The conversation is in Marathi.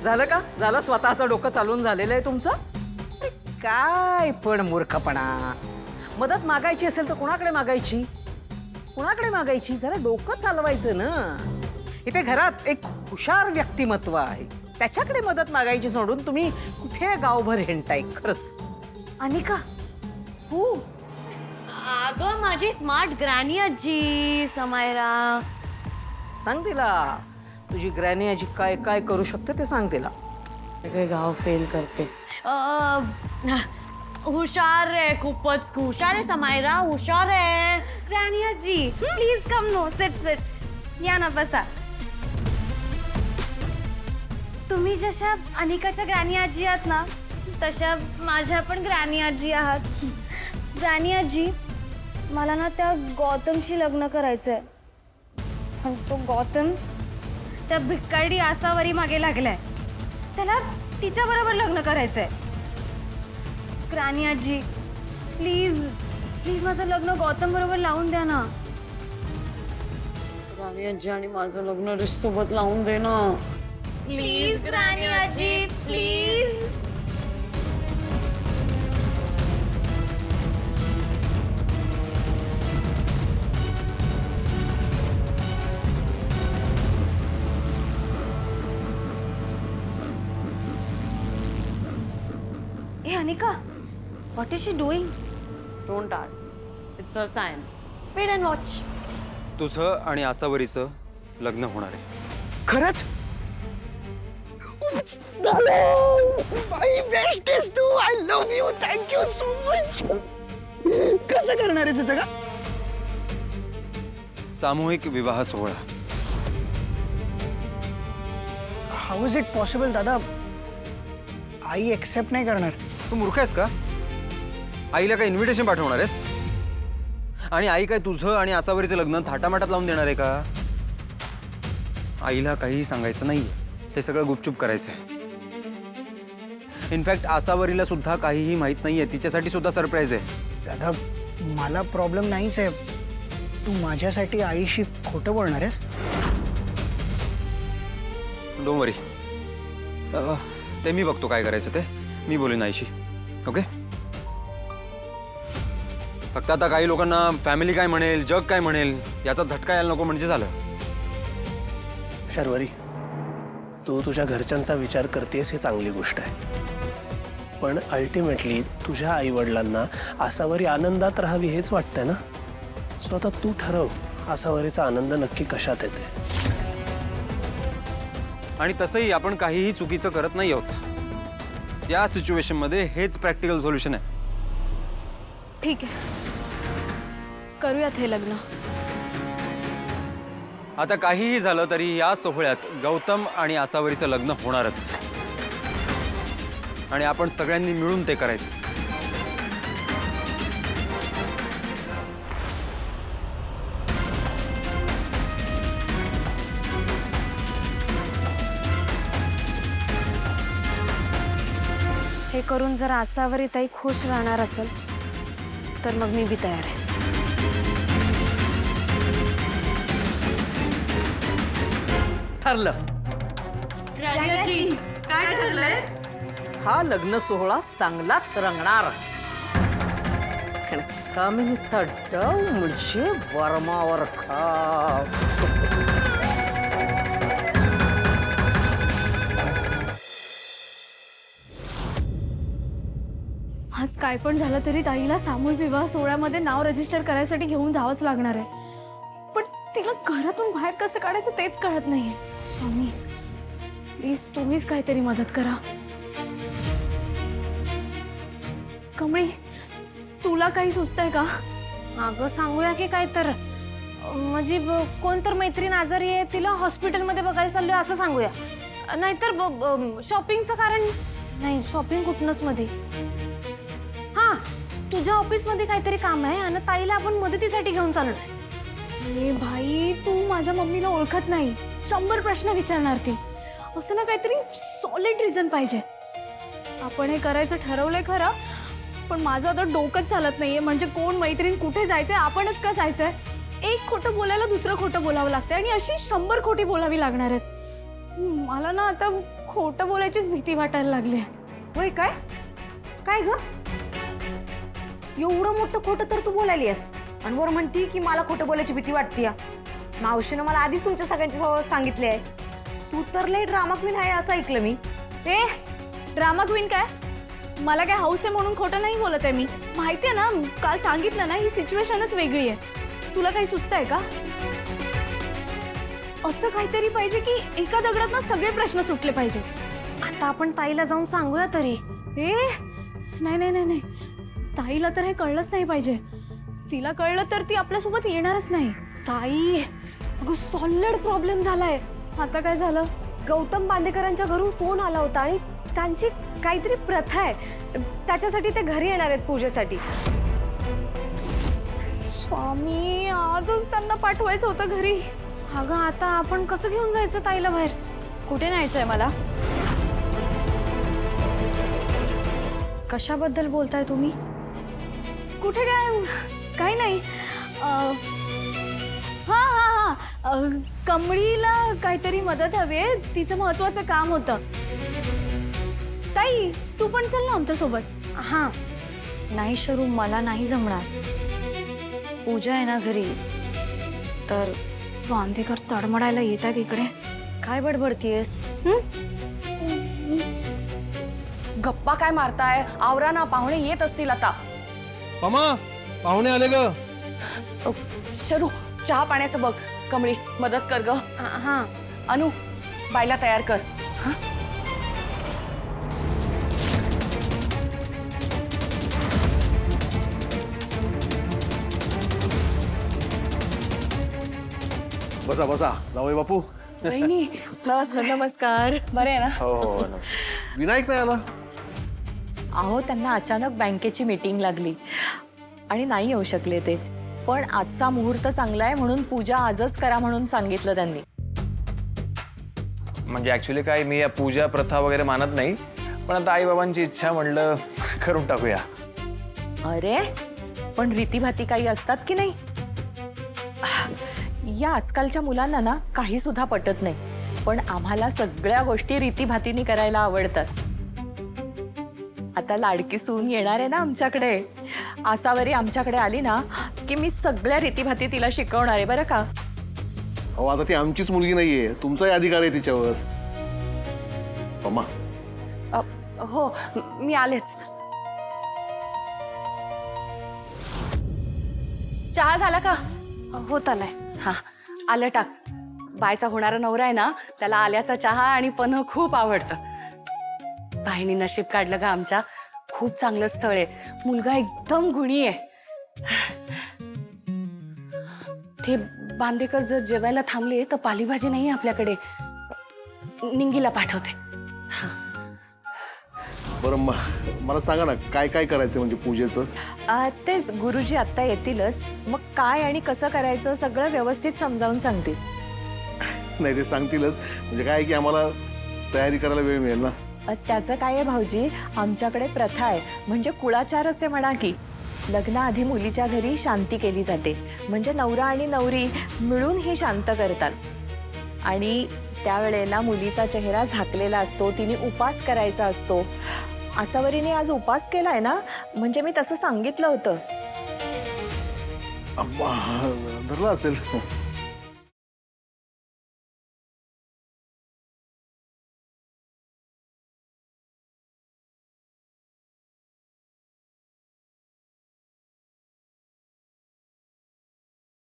झालं का? झालं स्वतःचं डोकं चालून झालेलं आहे तुमचं? अरे काय पण मूर्खपणा. मदत मागायची असेल तर कुणाकडे मागायची? कुणाकडे मागायची? जरा डोकं चालवायचं ना. इथे घरात एक हुशार व्यक्तिमत्व आहे, त्याच्याकडे मदत मागायची सोडून तुम्ही कुठे गावभर हिंडताय खरंच. अनिका हो अगं माझी स्मार्ट ग्रॅनी आजी समायरा. सांग तिला तुझी ग्रॅनी आजी काय काय करू शकते ते सांग तिला. सगळे गाव फेल करते. हुशार आहे, खूपच हुशार आहे समायरा, हुशार आहे. ग्रॅनी आजी please come no sit sit या ना बसा. तुम्ही जशा अनिकाच्या ग्रॅनी आजी आहात ना तशा माझ्या पण ग्रॅनी आजी आहात. ग्रॅनी आजी मला ना त्या गौतमशी लग्न करायचंय. पण तो गौतम त्या भिक्कारडी आसावरी मागे लागलाय. त्याला तिच्या बरोबर लग्न करायचंय. ग्रॅनी आजी प्लीज प्लीज माझं लग्न गौतम बरोबर लावून द्या ना. ग्रॅनी आजी आणि माझं लग्न ऋषी सोबत लावून दे ना प्लीज ग्रॅनी आजी please. Hey Anika, what is she doing? Don't ask, it's a science. Wait and watch. तुझं आणि आसावरीचं लग्न होणार आहे. खरंच बेस्ट आहेस तू. I love you. Thank you so much. कसं करणार आहेस जगा? सामूहिक विवाह सोहळा. हाऊ इज इट पॉसिबल दादा? आई एक्सेप्ट नाही करणार. तू मूर्ख आहेस का? आईला काय इन्व्हिटेशन पाठवणार आहेस? आणि आई काय तुझं आणि आसावरीचं लग्न थाटामाटात लावून देणार आहे का? आईला काहीही सांगायचं नाहीये. हे सगळं गुपचूप करायचं आहे. इनफॅक्ट आसावरीला सुद्धा काहीही माहित नाहीये. तिच्यासाठी सुद्धा सरप्राईज आहे. दादा मला प्रॉब्लेम नाहीच आहे. तू माझ्यासाठी आईशी खोटं बोलणार आहेस? डोंट वरी. ते मी बघतो काय करायचं ते. मी बोलेन आईशी. ओके. फक्त आता काही लोकांना फॅमिली काय म्हणेल, जग काय म्हणेल याचा झटका यायला नको म्हणजे झालं. शर्वरी, तू तुझ्या घरच्यांचा विचार करतेस ही चांगली गोष्ट आहे. पण अल्टिमेटली तुझ्या आईवडिलांना आसावरी आनंदात राहावी हेच वाटतंय ना. सो आता तू ठरव आसावरीचा आनंद नक्की कशात येते. आणि तसंही आपण काहीही चुकीचं करत नाही आहोत. या सिच्युएशनमध्ये हेच प्रॅक्टिकल सोल्युशन आहे. ठीक आहे करूयात हे लग्न. आता काहीही झालं तरी या सोहळ्यात गौतम आणि आसावरीचं लग्न होणारच. आणि आपण सगळ्यांनी मिळून ते करायचं. हे करून जर आसावरी ताई खुश राहणार असेल तर मग मी बी तयार आहे. ठरलं. काय ठरलंय? हा लग्न सोहळा चांगलाच रंगणार. कामिनीचा डाव म्हणजे वर्मावर खाव. आज काय पण झालं तरी ताईला सामूहिक विवाह सोहळ्यामध्ये नाव रजिस्टर करायसाठी घेऊन जावंच लागणार आहे. पण तिला घरातून बाहेर कसं काढायचं तेच कळत नाहीये. स्वामी प्लीज तुम्हीच काहीतरी मदत करा. कमळी तुला काही सुचतंय का? अगं सांगूया की काय तर म्हणजे कोणतर मैत्रीण आजारी आहे तिला हॉस्पिटलमध्ये बघायला चाललोय असं सांगूया. नाहीतर शॉपिंगचं कारण नाही. शॉपिंग कुठनंच मध्ये. हां तुझ्या ऑफिसमध्ये काहीतरी काम आहे आणि ताईला आपण मदतीसाठी घेऊन चाललोय. अरे भाई तू माझ्या मम्मीला ओळखत नाही. 100 प्रश्न विचारणार ती. असं ना काहीतरी सॉलिड रिझन पाहिजे. आपण हे करायचं ठरवलंय खरं पण माझं आता डोकंच चालत नाहीये. म्हणजे कोण मैत्रीण कुठे जायचंय आपणच का जायचंय. एक खोटं बोलायला दुसरं खोटं बोलावं लागतंय आणि अशी 100 खोटी बोलावी लागणार आहेत. मला ना आता खोटं बोलायचीच भीती वाटायला लागली. होय काय काय ग एवढं मोठं खोटं तर तू बोलायली आहेस आणि वर म्हणती की मला खोटं बोलायची भीती वाटते. मावशीनं मला आधीच तुमच्या सगळ्यांची सांगितले आहे. तू तर लय ड्रामा क्वीन आहे असं ऐकलं मी. ए ड्रामा क्वीन काय? मला काय हाऊस आहे म्हणून खोटं नाही बोलत आहे मी. माहिती आहे ना, काल सांगितलं ना, ही सिच्युएशनच वेगळी आहे. तुला काही सुचतंय का? असं काहीतरी पाहिजे की एका दगडात सगळे प्रश्न सुटले पाहिजे. आता आपण ताईला जाऊन सांगूया तरी. ए नाही नाही नाही नाही, ताईला तर हे कळलंच नाही पाहिजे. तिला कळलं तर ती आपल्यासोबत येणारच नाही. ताई अगं सॉलिड प्रॉब्लेम झालाय. आता काय झालं? गौतम बांदेकरांच्या घरून फोन आला होता आणि त्यांची काहीतरी प्रथा आहे, त्याच्यासाठी ते घरी येणार आहेत पूजेसाठी. स्वामी, आजच त्यांना पाठवायचं होतं घरी. अगं आता आपण कसं घेऊन जायचं ताईला बाहेर? कुठे न्यायचंय मला? कशाबद्दल बोलताय तुम्ही? कुठे काय? काही नाही. हा हा हा, कमळीला काहीतरी मदत हवी आहे, तिचं महत्वाचं काम होतं. ताई तू पण चल ना आमच्या सोबत. हां. नाही शरू, मला नाही जमणार. पूजा आहे ना घरी. तर बांदेकर तडमडायला येत आहेत इकडे. काय बडबडतीयस? गप्पा काय मारताय? आवरा ना, पाहुणे येत असतील आता. पमा पाहुणे आले ग. शरू चहा पाण्याचं बघ. कमळी मदत कर ग. हां. अनु बायला तयार कर. बसा बसा जावई बापू. वहिनी नमस्कार. नमस्कार. बरे आहे ना? हो विनायक नाही आला. अहो त्यांना अचानक बँकेची मीटिंग लागली आणि नाही येऊ शकले ते. पण आजचा मुहूर्त चांगला आहे म्हणून पूजा आजच करा म्हणून सांगितलं त्यांनी. म्हणजे ऍक्च्युली काय मी या पूजा प्रथा वगैरे मानत नाही, पण आता आई बाबांची इच्छा म्हणलं करून टाकूया. अरे पण रीतीभाती काही असतात की नाही? या आजकालच्या मुलांना ना काही सुद्धा पटत नाही, पण आम्हाला सगळ्या गोष्टी रीतीभातीने करायला आवडतात. आता लाडकी सून येणार आहे ना आमच्याकडे. आसावरी आमच्याकडे आली ना की मी सगळ्या रीतीभाती तिला शिकवणार आहे बरं का. अहो आता ती आमचीच मुलगी नाहीये, तुमचाही अधिकार आहे तिच्यावर. पमा हो मी आलेच. चहा झाला का? होत आलाय. हा आलं टाक. बायचा होणारा नवरा आहे ना, त्याला आल्याचा चहा आणि पन्ह खूप आवडतं. बाईनी नशीब काढलं का आमच्या. खूप चांगलं स्थळ आहे. मुलगा एकदम गुणी आहे. ते बांदेकर जर जेवायला थांबले तर पालेभाजी नाही आपल्याकडे. निंगीला पाठवते. बरं मला सांगा ना काय काय करायचं म्हणजे पूजेचं. तेच गुरुजी आत्ता येतीलच, मग काय आणि कसं करायचं सगळं व्यवस्थित समजावून सांगतील. नाही ते सांगतीलच, म्हणजे काय की आम्हाला तयारी करायला वेळ मिळेल ना. त्याचं काय आहे भाऊजी, आमच्याकडे प्रथा आहे म्हणजे कुळाचारच आहे म्हणा की. लग्नाआधी मुलीच्या घरी शांती केली जाते, म्हणजे नवरा आणि नवरी मिळून ही शांत करतात. आणि त्यावेळेला मुलीचा चेहरा झाकलेला असतो, तिने उपास करायचा असतो. आसावरीने आज उपास केलाय ना, म्हणजे मी तसं सांगितलं होतं. धरलं असेल.